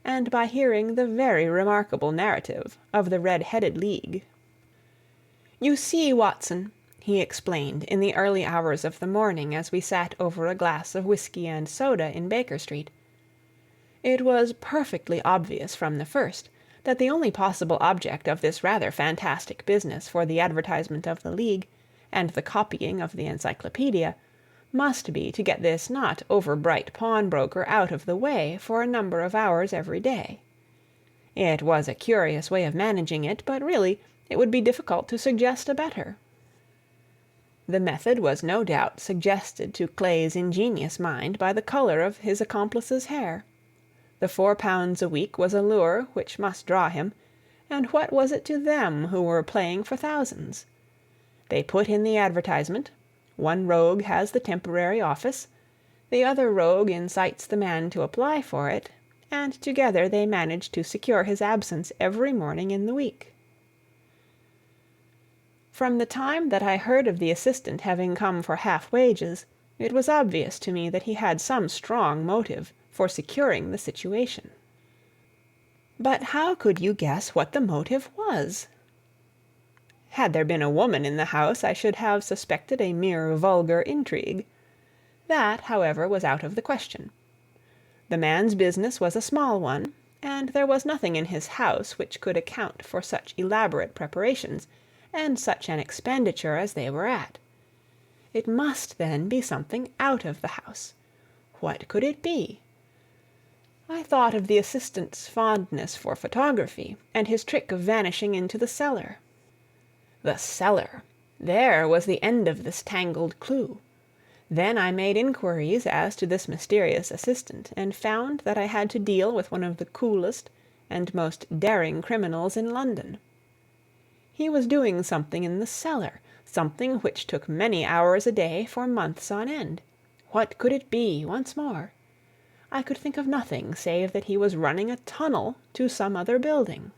and by hearing the very remarkable narrative of the Red-Headed League. You see, Watson," he explained in the early hours of the morning as we sat over a glass of whiskey and soda in Baker Street, "it was perfectly obvious from the first that the only possible object of this rather fantastic business for the advertisement of the League and the copying of the encyclopedia must be to get this not over-bright pawnbroker out of the way for a number of hours every day. It was a curious way of managing it, but really it would be difficult to suggest a better. The method was no doubt suggested to Clay's ingenious mind by the color of his accomplice's hair. The £4 a week was a lure which must draw him, and what was it to them who were playing for thousands? They put in the advertisement, one rogue has the temporary office, the other rogue incites the man to apply for it, and together they managed to secure his absence every morning in the week. From the time that I heard of the assistant having come for half wages, it was obvious to me that he had some strong motive for securing the situation. But how could you guess what the motive was? Had there been a woman in the house, I should have suspected a mere vulgar intrigue. That, however, was out of the question. The man's business was a small one, and there was nothing in his house which could account for such elaborate preparations and such an expenditure as they were at. It must, then, be something out of the house. What could it be? I thought of the assistant's fondness for photography, and his trick of vanishing into the cellar. The cellar! There was the end of this tangled clue. Then I made inquiries as to this mysterious assistant, and found that I had to deal with one of the coolest and most daring criminals in London. He was doing something in the cellar, something which took many hours a day for months on end. What could it be, once more? I could think of nothing save that he was running a tunnel to some other building.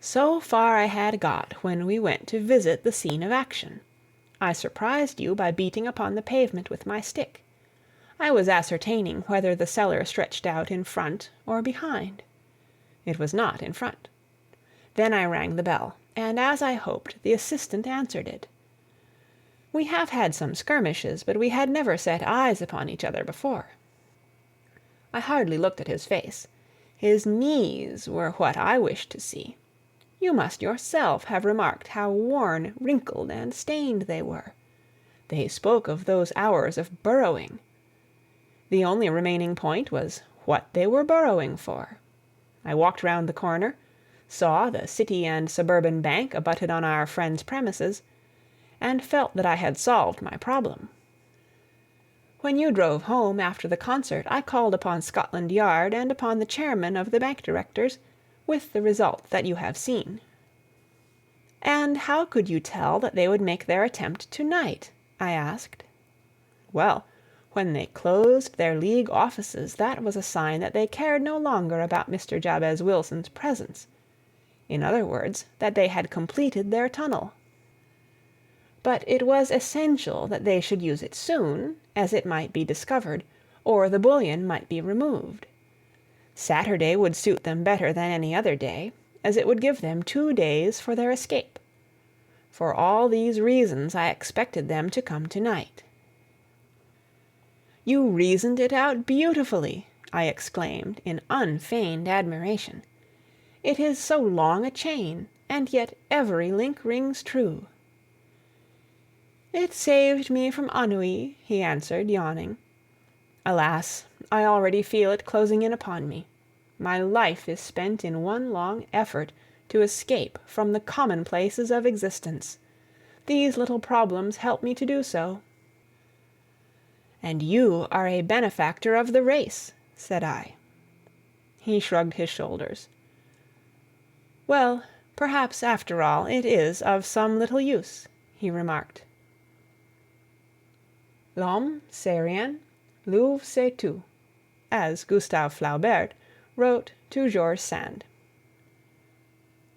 So far I had got when we went to visit the scene of action. I surprised you by beating upon the pavement with my stick. I was ascertaining whether the cellar stretched out in front or behind. It was not in front. Then I rang the bell, and as I hoped, the assistant answered it. We have had some skirmishes, but we had never set eyes upon each other before. I hardly looked at his face. His knees were what I wished to see. You must yourself have remarked how worn, wrinkled, and stained they were. They spoke of those hours of burrowing. The only remaining point was what they were burrowing for. I walked round the corner, saw the City and Suburban Bank abutted on our friend's premises, and felt that I had solved my problem. When you drove home after the concert, I called upon Scotland Yard and upon the chairman of the bank directors, with the result that you have seen. And how could you tell that they would make their attempt tonight? I asked. Well, when they closed their League offices, that was a sign that they cared no longer about Mr. Jabez Wilson's presence. In other words, that they had completed their tunnel. But it was essential that they should use it soon, as it might be discovered, or the bullion might be removed. Saturday would suit them better than any other day, as it would give them 2 days for their escape. For all these reasons I expected them to come tonight. You reasoned it out beautifully, I exclaimed in unfeigned admiration. It is so long a chain, and yet every link rings true. It saved me from ennui, he answered, yawning. Alas, I already feel it closing in upon me. My life is spent in one long effort to escape from the commonplaces of existence. These little problems help me to do so. And you are a benefactor of the race, said I. He shrugged his shoulders. Well, perhaps after all it is of some little use, he remarked. L'homme, c'est rien, l'œuvre c'est tout, as Gustave Flaubert wrote to George Sand.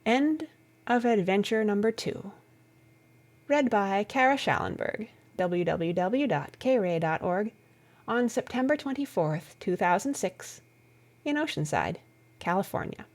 End of Adventure Number 2. Read by Kara Schallenberg, www.kray.org, on September 24th, 2006, in Oceanside, California.